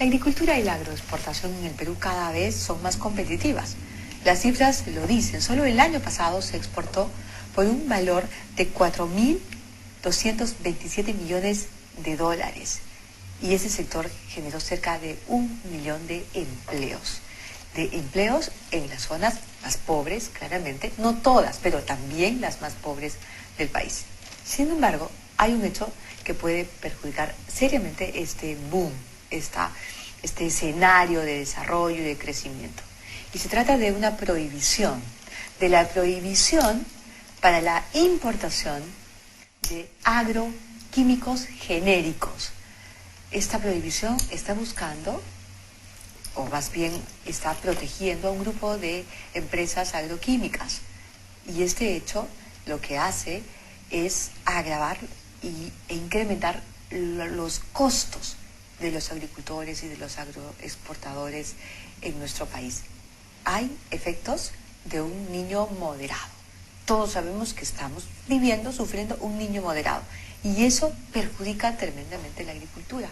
La agricultura y la agroexportación en el Perú cada vez son más competitivas. Las cifras lo dicen. Solo el año pasado se exportó por un valor de 4.227 millones de dólares. Y ese sector generó cerca de 1.000.000 de empleos. De empleos en las zonas más pobres, claramente, no todas, pero también las más pobres del país. Sin embargo, hay un hecho que puede perjudicar seriamente este boom, este escenario de desarrollo y de crecimiento. Y se trata de una prohibición, de la prohibición para la importación de agroquímicos genéricos. Esta prohibición está buscando, o más bien está protegiendo a un grupo de empresas agroquímicas. Y este hecho lo que hace es agravar e incrementar los costos de los agricultores y de los agroexportadores en nuestro país. Hay efectos de un niño moderado. Todos sabemos que estamos sufriendo un niño moderado, y eso perjudica tremendamente la agricultura.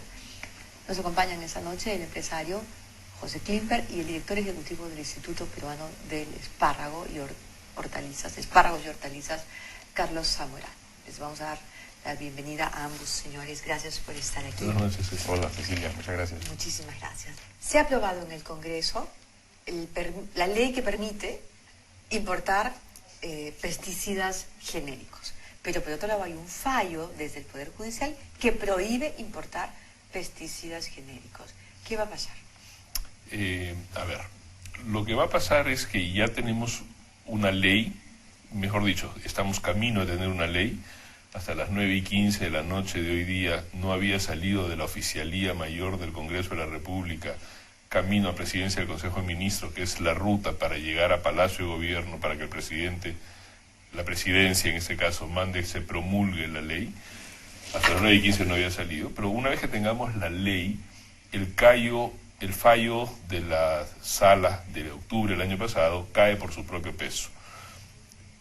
Nos acompañan esta noche el empresario José Klimper y el director ejecutivo del Instituto Peruano del Espárrago y Hortalizas, Carlos Zamora. Les vamos a dar la bienvenida a ambos señores. Gracias por estar aquí. Buenas noches. Hola, Cecilia. Muchas gracias. Muchísimas gracias. Se ha aprobado en el Congreso la ley que permite importar pesticidas genéricos. Pero por otro lado hay un fallo desde el Poder Judicial que prohíbe importar pesticidas genéricos. ¿Qué va a pasar? A ver, lo que va a pasar es que ya tenemos una ley, mejor dicho, estamos camino a tener una ley. Hasta las 9:15 de la noche de hoy día no había salido de la Oficialía Mayor del Congreso de la República camino a Presidencia del Consejo de Ministros, que es la ruta para llegar a Palacio de Gobierno, para que el presidente, la presidencia en este caso, se promulgue la ley. Hasta las 9:15 no había salido, pero una vez que tengamos la ley, el fallo de la sala de octubre del año pasado cae por su propio peso.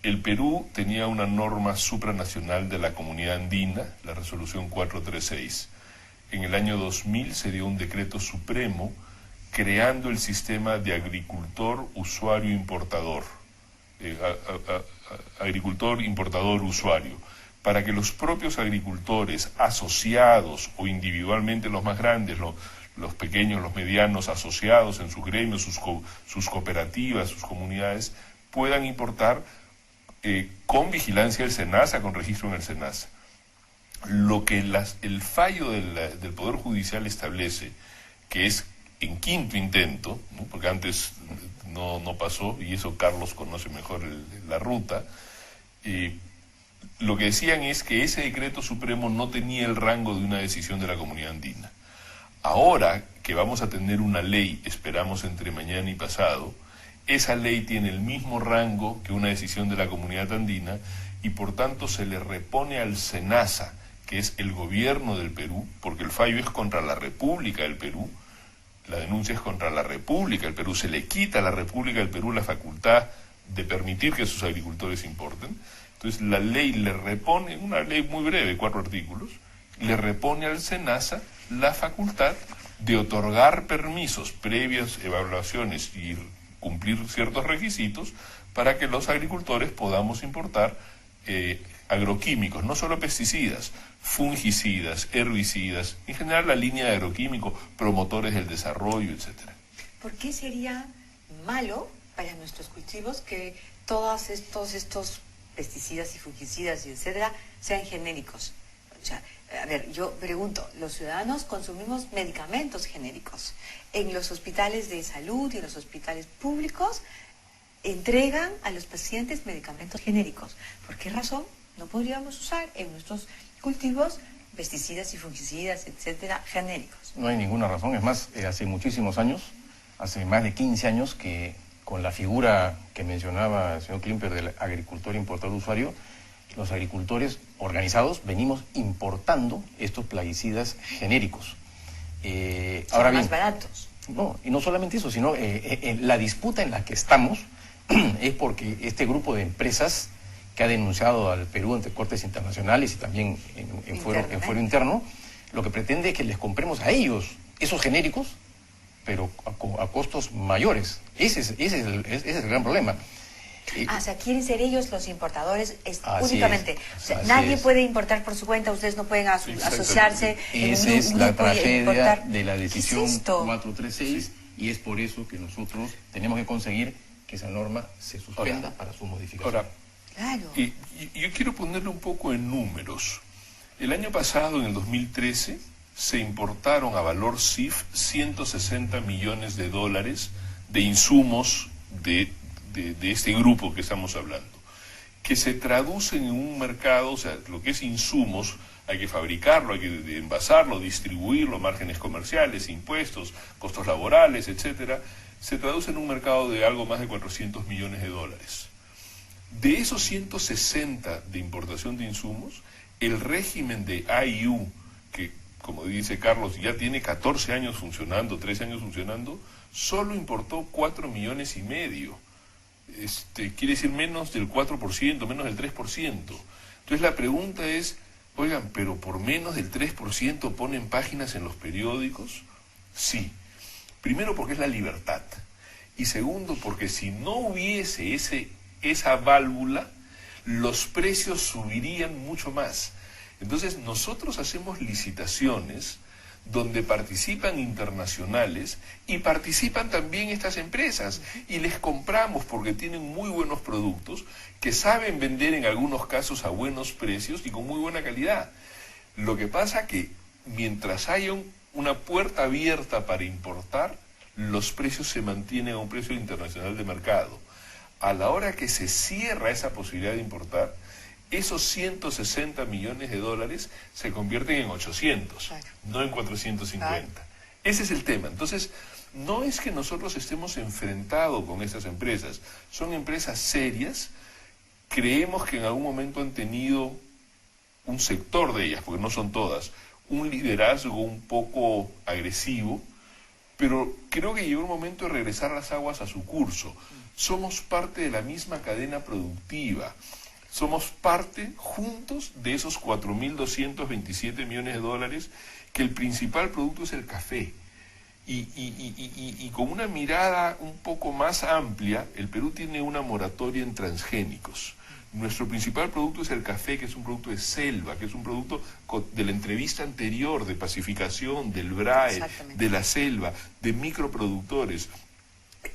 El Perú tenía una norma supranacional de la Comunidad Andina, la resolución 436. En el año 2000 se dio un decreto supremo creando el sistema de agricultor, usuario, importador. Agricultor, importador, usuario, para que los propios agricultores asociados o individualmente los más grandes, los pequeños, los medianos, asociados en sus gremios, sus cooperativas, sus comunidades, puedan importar con vigilancia del SENASA, con registro en el SENASA. Lo que el fallo del Poder Judicial establece, que es en quinto intento, ¿no? Porque antes no pasó, y eso Carlos conoce mejor la ruta, lo que decían es que ese decreto supremo no tenía el rango de una decisión de la Comunidad Andina. Ahora que vamos a tener una ley, esperamos entre mañana y pasado, esa ley tiene el mismo rango que una decisión de la Comunidad Andina, y por tanto se le repone al SENASA, que es el gobierno del Perú, porque el fallo es contra la República del Perú, la denuncia es contra la República del Perú, se le quita a la República del Perú la facultad de permitir que sus agricultores importen. Entonces la ley le repone, una ley muy breve, 4 artículos, le repone al SENASA la facultad de otorgar permisos previas evaluaciones y cumplir ciertos requisitos para que los agricultores podamos importar agroquímicos, no solo pesticidas, fungicidas, herbicidas, en general la línea de agroquímicos, promotores del desarrollo, etcétera. ¿Por qué sería malo para nuestros cultivos que todos estos pesticidas y fungicidas y etcétera sean genéricos? O sea, a ver, yo pregunto, los ciudadanos consumimos medicamentos genéricos. En los hospitales de salud y en los hospitales públicos entregan a los pacientes medicamentos genéricos. ¿Por qué razón no podríamos usar en nuestros cultivos pesticidas y fungicidas, etcétera, genéricos? No hay ninguna razón. Es más, hace muchísimos años, hace más de 15 años, que con la figura que mencionaba el señor Klimper del agricultor, importador, usuario, los agricultores organizados venimos importando estos plaguicidas genéricos. Ahora bien, más baratos. No, y no solamente eso, sino la disputa en la que estamos es porque este grupo de empresas que ha denunciado al Perú ante cortes internacionales y también en fuero interno, lo que pretende es que les compremos a ellos esos genéricos, pero a costos mayores. Ese es el gran problema. O sea, quieren ser ellos los importadores únicamente. O sea, así nadie es. puede importar por su cuenta, ustedes no pueden asociarse en Esa un es la grupo y tragedia importar. de la decisión ¿Qué es esto? 436 y es por eso que nosotros tenemos que conseguir que esa norma se suspenda para su modificación. Ahora, Claro. y yo quiero ponerle un poco en números. El año pasado, en el 2013, se importaron a valor CIF 160 millones de dólares de insumos de este grupo que estamos hablando, que se traducen en un mercado, o sea, lo que es insumos, hay que fabricarlo, hay que envasarlo, distribuirlo, márgenes comerciales, impuestos, costos laborales, etcétera, se traduce en un mercado de algo más de 400 millones de dólares. De esos 160 de importación de insumos, el régimen de IU, que como dice Carlos, ya tiene 14 años funcionando, 13 años funcionando, solo importó 4 millones y medio. Quiere decir menos del 4%, menos del 3%. Entonces la pregunta es, oigan, ¿pero por menos del 3% ponen páginas en los periódicos? Sí. Primero porque es la libertad. Y segundo porque si no hubiese esa válvula, los precios subirían mucho más. Entonces nosotros hacemos licitaciones donde participan internacionales y participan también estas empresas y les compramos porque tienen muy buenos productos que saben vender en algunos casos a buenos precios y con muy buena calidad. Lo que pasa que mientras haya una puerta abierta para importar, los precios se mantienen a un precio internacional de mercado. A la hora que se cierra esa posibilidad de importar, esos 160 millones de dólares se convierten en 800, claro, no en 450. Claro. Ese es el tema. Entonces, no es que nosotros estemos enfrentados con estas empresas, son empresas serias, creemos que en algún momento han tenido un sector de ellas, porque no son todas, un liderazgo un poco agresivo, pero creo que llegó el momento de regresar las aguas a su curso. Somos parte de la misma cadena productiva. Somos parte, juntos, de esos 4.227 millones de dólares, que el principal producto es el café. Y con una mirada un poco más amplia, el Perú tiene una moratoria en transgénicos. Nuestro principal producto es el café, que es un producto de selva, que es un producto de la entrevista anterior, de pacificación, del BRAE, de la selva, de microproductores.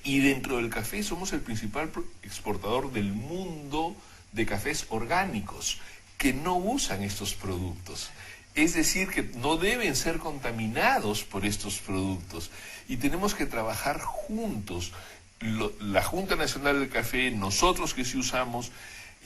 Y dentro del café somos el principal exportador del mundo de cafés orgánicos que no usan estos productos. Es decir, que no deben ser contaminados por estos productos. Y tenemos que trabajar juntos. La Junta Nacional del Café, nosotros que sí usamos,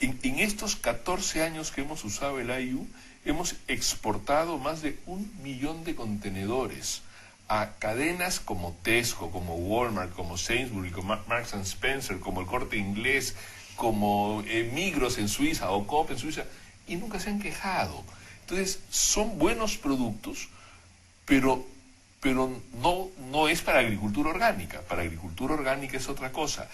en estos 14 años que hemos usado el IU, hemos exportado más de 1 millón de contenedores a cadenas como Tesco, como Walmart, como Sainsbury, como Marks & Spencer, como el Corte Inglés, como Migros en Suiza o Coop en Suiza, y nunca se han quejado. Entonces, son buenos productos, pero no es para agricultura orgánica. Para agricultura orgánica es otra cosa.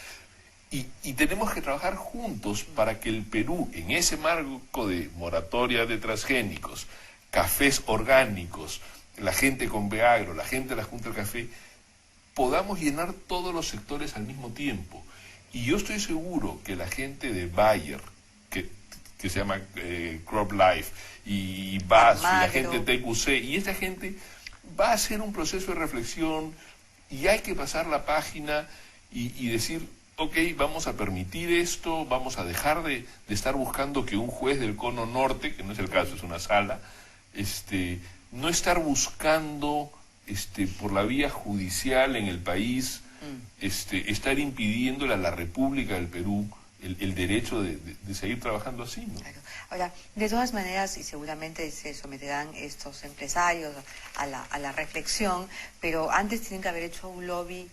Y tenemos que trabajar juntos para que el Perú, en ese marco de moratoria de transgénicos, cafés orgánicos, la gente con Beagro, la gente de la Junta del Café, podamos llenar todos los sectores al mismo tiempo. Y yo estoy seguro que la gente de Bayer, que se llama CropLife, y BASF, y la gente de TQC, y esta gente va a hacer un proceso de reflexión, y hay que pasar la página y decir, ok, vamos a permitir esto, vamos a dejar de estar buscando que un juez del Cono Norte, que no es el caso, es una sala, no estar buscando por la vía judicial en el país, estar impidiéndole a la República del Perú el derecho de seguir trabajando así, ¿no? Claro. Ahora, de todas maneras, y seguramente se someterán estos empresarios a la reflexión, pero antes tienen que haber hecho un lobby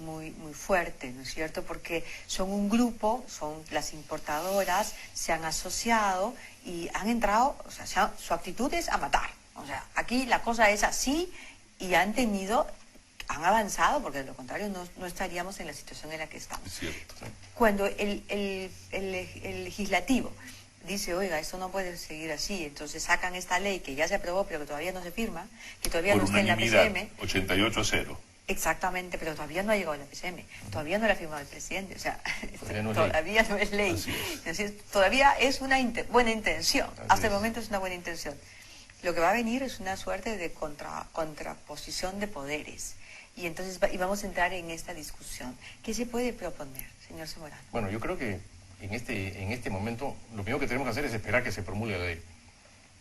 muy fuerte, ¿no es cierto? Porque son un grupo, son las importadoras, se han asociado y han entrado, o sea, su actitud es a matar. O sea, aquí la cosa es así y han avanzado, porque de lo contrario no estaríamos en la situación en la que estamos. Es cierto. Cuando el legislativo dice, oiga, esto no puede seguir así, entonces sacan esta ley que ya se aprobó pero que todavía no se firma, que todavía no está en la PCM. 88-0. Exactamente, pero todavía no ha llegado a la PCM, todavía no la ha firmado el presidente, o sea, todavía no es ley. Es decir, todavía es una buena intención, hasta el momento es una buena intención. Lo que va a venir es una suerte de contraposición de poderes, y entonces vamos a entrar en esta discusión. ¿Qué se puede proponer, señor Zamorano? Bueno, yo creo que en este momento lo primero que tenemos que hacer es esperar que se promulgue la ley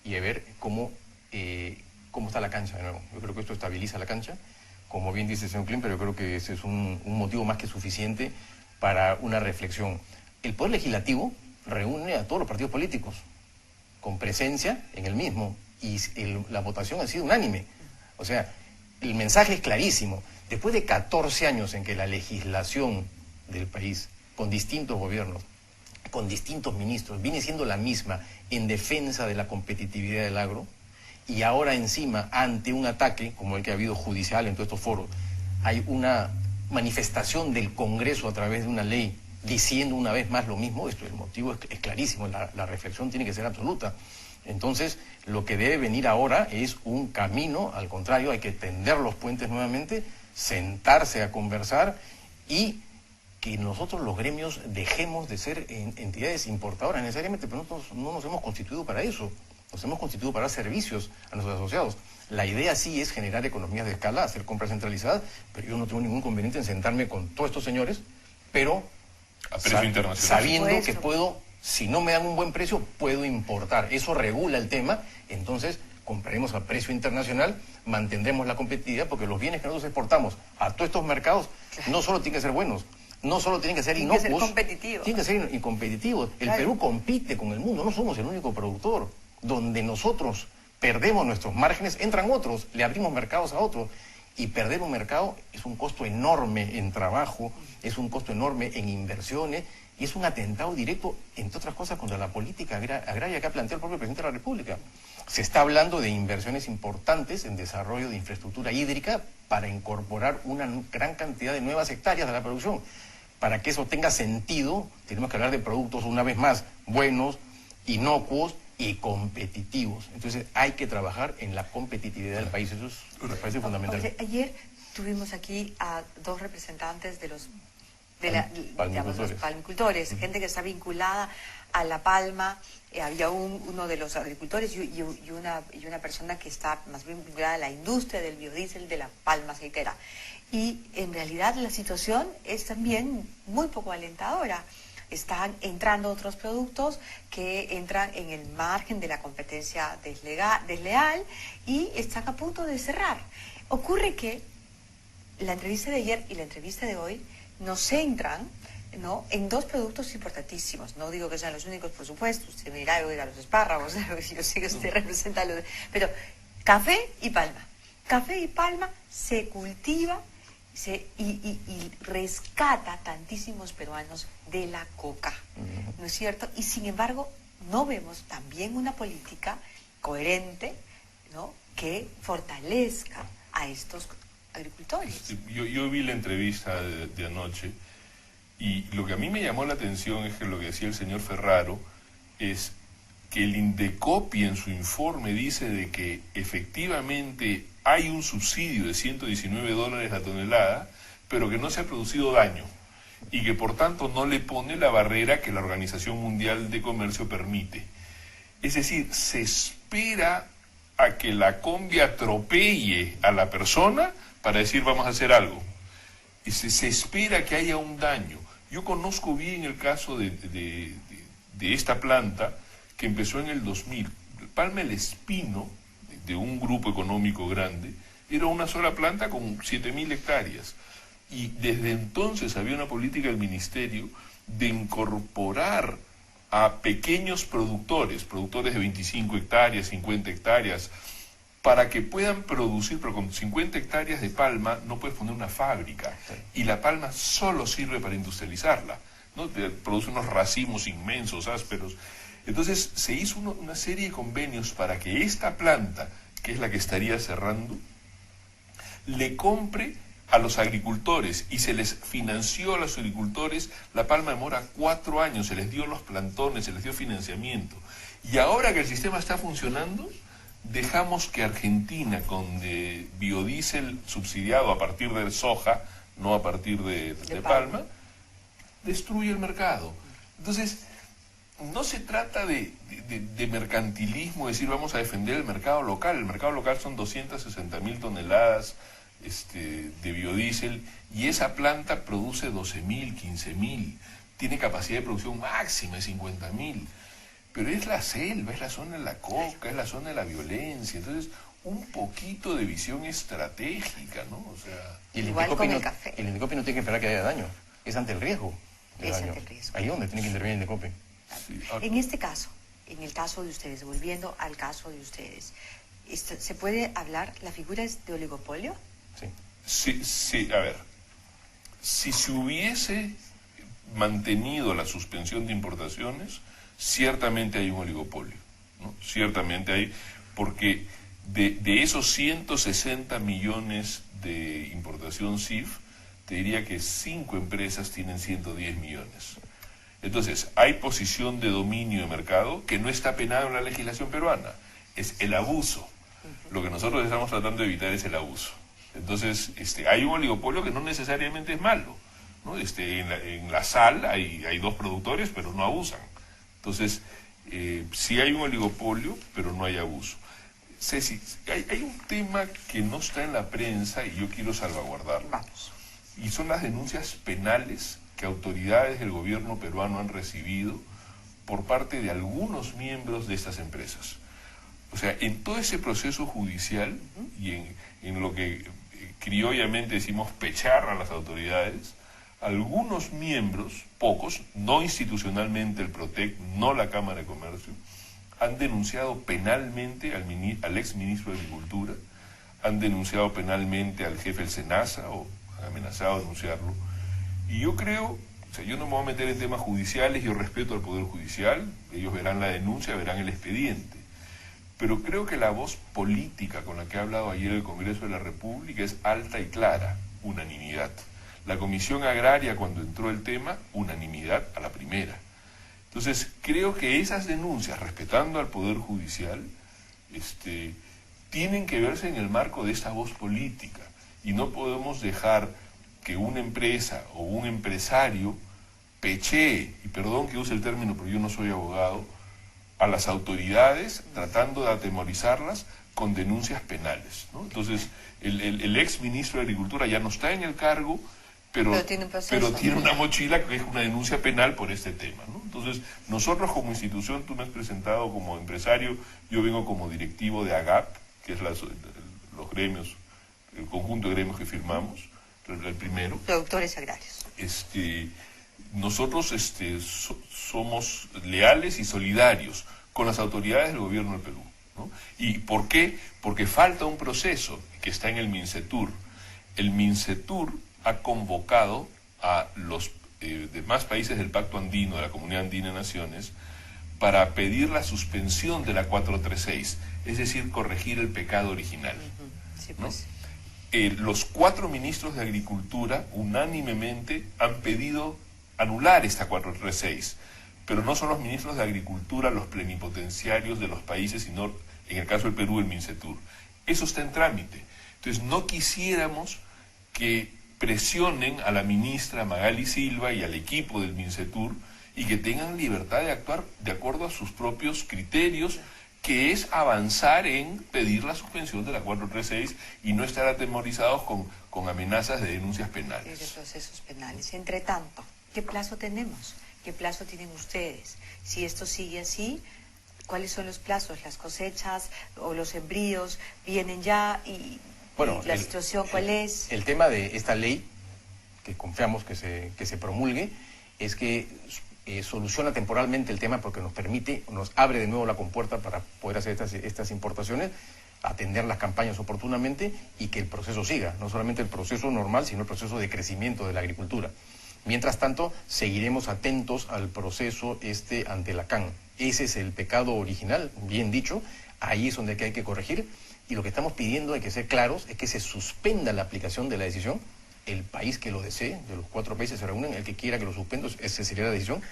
y ver cómo está la cancha de nuevo. Yo creo que esto estabiliza la cancha. Como bien dice el señor Klimper, yo creo que ese es un motivo más que suficiente para una reflexión. El Poder Legislativo reúne a todos los partidos políticos con presencia en el mismo y la votación ha sido unánime. O sea, el mensaje es clarísimo. Después de 14 años en que la legislación del país, con distintos gobiernos, con distintos ministros, viene siendo la misma en defensa de la competitividad del agro, y ahora encima, ante un ataque como el que ha habido judicial en todos estos foros, hay una manifestación del Congreso a través de una ley diciendo una vez más lo mismo. Esto, el motivo es clarísimo, la reflexión tiene que ser absoluta. Entonces, lo que debe venir ahora es un camino, al contrario, hay que tender los puentes nuevamente, sentarse a conversar y que nosotros los gremios dejemos de ser entidades importadoras necesariamente, pero nosotros no nos hemos constituido para eso. Nos hemos constituido para dar servicios a nuestros asociados. La idea sí es generar economías de escala, hacer compras centralizadas, pero yo no tengo ningún inconveniente en sentarme con todos estos señores, pero a precio internacional, sabiendo que puedo, si no me dan un buen precio, puedo importar. Eso regula el tema, entonces compraremos a precio internacional, mantendremos la competitividad, porque los bienes que nosotros exportamos a todos estos mercados no solo tienen que ser buenos, no solo tienen que ser inocuos, tienen que ser competitivos. El Perú compite con el mundo, no somos el único productor. Donde nosotros perdemos nuestros márgenes, entran otros, le abrimos mercados a otros. Y perder un mercado es un costo enorme en trabajo, es un costo enorme en inversiones, y es un atentado directo, entre otras cosas, contra la política agraria que ha planteado el propio presidente de la República. Se está hablando de inversiones importantes en desarrollo de infraestructura hídrica para incorporar una gran cantidad de nuevas hectáreas de la producción. Para que eso tenga sentido, tenemos que hablar de productos, una vez más, buenos, inocuos y competitivos. Entonces hay que trabajar en la competitividad del país. Eso me parece fundamental. Oye, ayer tuvimos aquí a dos representantes de los palmicultores, gente que está vinculada a la palma. Había uno de los agricultores y una persona que está más bien vinculada a la industria del biodiesel de la palma aceitera. Y en realidad la situación es también muy poco alentadora. Están entrando otros productos que entran en el margen de la competencia desleal y están a punto de cerrar. Ocurre que la entrevista de ayer y la entrevista de hoy nos centran, ¿no?, en dos productos importantísimos. No digo que sean los únicos, por supuesto. Usted me dirá, oiga, los espárragos, yo sé que usted representa los... Pero café y palma. Café y palma se cultiva y rescata tantísimos peruanos de la coca, ¿no es cierto? Y sin embargo, no vemos también una política coherente, ¿no?, que fortalezca a estos agricultores. Yo vi la entrevista de anoche y lo que a mí me llamó la atención es que lo que decía el señor Ferraro es que el Indecopi en su informe dice de que efectivamente hay un subsidio de $119 la tonelada, pero que no se ha producido daño y que por tanto no le pone la barrera que la Organización Mundial de Comercio permite. Es decir, se espera a que la combi atropelle a la persona para decir vamos a hacer algo. Y se espera que haya un daño. Yo conozco bien el caso de esta planta que empezó en el 2000. Palma El Espino, de un grupo económico grande, era una sola planta con 7.000 hectáreas. Y desde entonces había una política del ministerio de incorporar a pequeños productores de 25 hectáreas, 50 hectáreas, para que puedan producir, pero con 50 hectáreas de palma no puedes poner una fábrica, y la palma solo sirve para industrializarla, ¿no? Produce unos racimos inmensos, ásperos. Entonces se hizo una serie de convenios para que esta planta, que es la que estaría cerrando, le compre a los agricultores y se les financió a los agricultores la palma de mora 4 años, se les dio los plantones, se les dio financiamiento. Y ahora que el sistema está funcionando, dejamos que Argentina, con biodiesel subsidiado a partir de soja, no a partir de palma, destruye el mercado. Entonces, no se trata de mercantilismo, decir vamos a defender el mercado local. El mercado local son 260.000 toneladas de biodiesel y esa planta produce 12.000, 15.000. Tiene capacidad de producción máxima de 50.000. Pero es la selva, es la zona de la coca, es la zona de la violencia. Entonces, un poquito de visión estratégica, ¿no? O sea, y el igual con el café. El Indecopi no tiene que esperar que haya daño. Es ante el riesgo de Es daño. ante el riesgo. Ahí es donde tiene que intervenir el Indecopi. sí. En este caso, en el caso de ustedes, volviendo al caso de ustedes, ¿se puede hablar, la figura es de oligopolio? Sí. Sí, a ver, si se hubiese mantenido la suspensión de importaciones, ciertamente hay un oligopolio, ¿no? Ciertamente hay, porque de esos 160 millones de importación CIF, te diría que 5 empresas tienen 110 millones. Entonces, hay posición de dominio de mercado que no está penado en la legislación peruana, es el abuso. Lo que nosotros estamos tratando de evitar es el abuso. Entonces, hay un oligopolio que no necesariamente es malo, ¿no? En la sal hay 2 productores, pero no abusan. Entonces, sí hay un oligopolio, pero no hay abuso. Ceci, hay un tema que no está en la prensa y yo quiero salvaguardarlo. Vamos. Y son las denuncias penales que autoridades del gobierno peruano han recibido por parte de algunos miembros de estas empresas. O sea, en todo ese proceso judicial y en lo que criollamente decimos pechar a las autoridades, algunos miembros, pocos, no institucionalmente el PROTEC, no la Cámara de Comercio, han denunciado penalmente al ex ministro de Agricultura, han denunciado penalmente al jefe del SENASA o han amenazado a denunciarlo. Y yo creo, o sea, yo no me voy a meter en temas judiciales, yo respeto al Poder Judicial, ellos verán la denuncia, verán el expediente. Pero creo que la voz política con la que ha hablado ayer el Congreso de la República es alta y clara, unanimidad. La Comisión Agraria, cuando entró el tema, unanimidad a la primera. Entonces, creo que esas denuncias, respetando al Poder Judicial, tienen que verse en el marco de esta voz política. Y no podemos dejar que una empresa o un empresario pechee, y perdón que use el término, pero yo no soy abogado, a las autoridades tratando de atemorizarlas con denuncias penales, ¿no? Entonces, el ex ministro de Agricultura ya no está en el cargo, pero tiene una mochila que es una denuncia penal por este tema, ¿no? Entonces, nosotros como institución, tú me has presentado como empresario, yo vengo como directivo de AGAP, que es los gremios, el conjunto de gremios que firmamos, el primero. Productores agrarios. Nosotros somos leales y solidarios con las autoridades del gobierno del Perú, ¿no? ¿Y por qué? Porque falta un proceso que está en el MINCETUR. El MINCETUR ha convocado a los demás países del Pacto Andino, de la Comunidad Andina de Naciones, para pedir la suspensión de la 436, es decir, corregir el pecado original. Sí, pues. ¿No? Los 4 ministros de Agricultura unánimemente han pedido anular esta 436, pero no son los ministros de Agricultura los plenipotenciarios de los países, sino en el caso del Perú el MINCETUR. Eso está en trámite. Entonces no quisiéramos que presionen a la ministra Magali Silva y al equipo del MINCETUR y que tengan libertad de actuar de acuerdo a sus propios criterios, que es avanzar en pedir la suspensión de la 436 y no estar atemorizados con amenazas de denuncias penales. De procesos penales. Entre tanto, ¿qué plazo tenemos? ¿Qué plazo tienen ustedes? Si esto sigue así, ¿cuáles son los plazos? ¿Las cosechas o los sembríos vienen ya? Y la situación, ¿cuál es? El tema de esta ley, que confiamos que se promulgue, es que soluciona temporalmente el tema porque nos abre de nuevo la compuerta para poder hacer estas importaciones, atender las campañas oportunamente y que el proceso siga, no solamente el proceso normal, sino el proceso de crecimiento de la agricultura. Mientras tanto, seguiremos atentos al proceso ante la CAN. Ese es el pecado original, bien dicho, ahí es donde hay que corregir, y lo que estamos pidiendo, hay que ser claros, es que se suspenda la aplicación de la decisión el país que lo desee, de los 4 países se reúnen, el que quiera que lo suspenda, esa sería la decisión,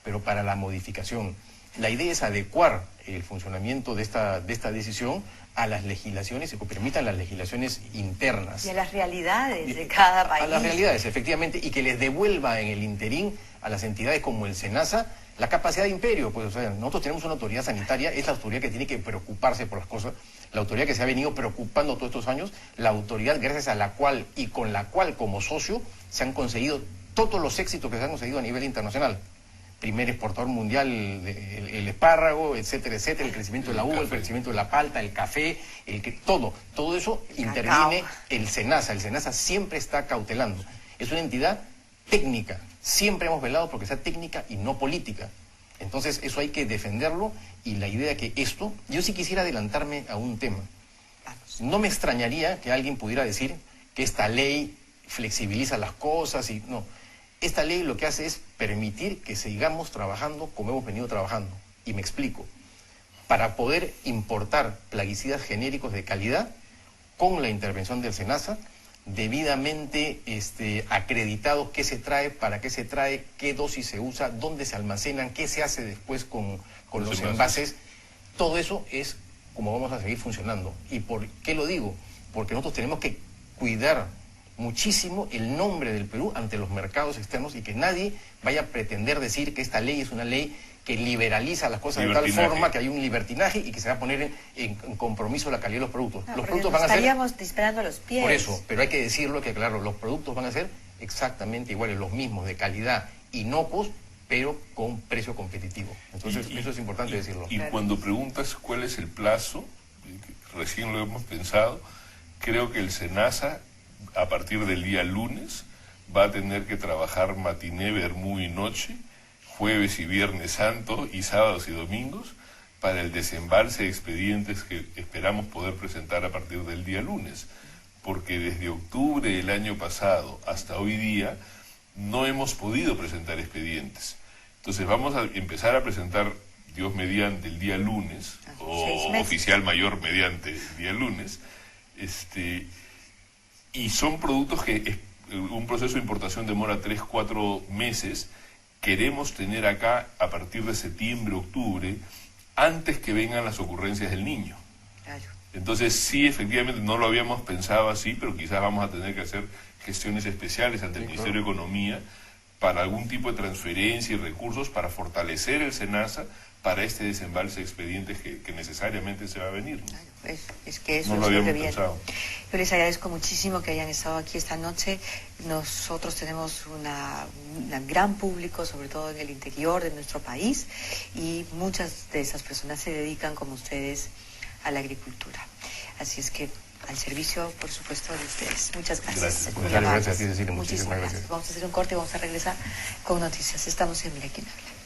pero para la modificación. La idea es adecuar el funcionamiento de esta decisión a las legislaciones y que permitan las legislaciones internas. Y a las realidades de cada país. A las realidades, efectivamente, y que les devuelva en el interín a las entidades como el SENASA la capacidad de imperio. Pues, o sea, nosotros tenemos una autoridad sanitaria, es la autoridad que tiene que preocuparse por las cosas, la autoridad que se ha venido preocupando todos estos años, la autoridad gracias a la cual y con la cual como socio se han conseguido todos los éxitos que se han conseguido a nivel internacional. Primer exportador mundial, el espárrago, etcétera, etcétera, el crecimiento de la uva, el crecimiento de la palta, el café, todo eso interviene el SENASA. El SENASA siempre está cautelando. Es una entidad técnica. Siempre hemos velado porque sea técnica y no política. Entonces eso hay que defenderlo y la idea que esto... Yo sí quisiera adelantarme a un tema. No me extrañaría que alguien pudiera decir que esta ley flexibiliza las cosas y no. Esta ley lo que hace es permitir que sigamos trabajando como hemos venido trabajando. Y me explico. Para poder importar plaguicidas genéricos de calidad, con la intervención del SENASA, debidamente acreditado qué se trae, para qué se trae, qué dosis se usa, dónde se almacenan, qué se hace después con los envases. Todo eso es como vamos a seguir funcionando. ¿Y por qué lo digo? Porque nosotros tenemos que cuidar muchísimo el nombre del Perú ante los mercados externos y que nadie vaya a pretender decir que esta ley es una ley que liberaliza las cosas de tal forma que hay un libertinaje y que se va a poner en compromiso la calidad de los productos. No, los productos van a estaríamos disparando a los pies. Por eso, pero hay que decirlo que claro, los productos van a ser exactamente iguales, los mismos, de calidad, inocuos, pero con precio competitivo. Entonces, eso es importante decirlo. Y cuando preguntas cuál es el plazo, recién lo hemos pensado, creo que el SENASA, a partir del día lunes, va a tener que trabajar matiné, vermú y noche, jueves y viernes santo y sábados y domingos, para el desembalse de expedientes que esperamos poder presentar a partir del día lunes. Porque desde octubre del año pasado hasta hoy día no hemos podido presentar expedientes. Entonces vamos a empezar a presentar, Dios mediante, el día lunes, o oficial mayor mediante el día lunes, y son productos que un proceso de importación demora 3-4 meses. Queremos tener acá a partir de septiembre, octubre, antes que vengan las ocurrencias del niño. Claro. Entonces sí, efectivamente no lo habíamos pensado así, pero quizás vamos a tener que hacer gestiones especiales ante el Ministerio de Economía para algún tipo de transferencia y recursos para fortalecer el SENASA para este desembalse de expedientes que necesariamente se va a venir. Claro, es que eso no lo habíamos bien. pensado. Yo les agradezco muchísimo que hayan estado aquí esta noche. Nosotros tenemos un gran público, sobre todo en el interior de nuestro país, y muchas de esas personas se dedican, como ustedes, a la agricultura. Así es que al servicio, por supuesto, de ustedes. Muchas gracias. Gracias a ti, Cecilia. Muchísimas gracias. Vamos a hacer un corte y vamos a regresar con noticias. Estamos en Mira Quién Habla.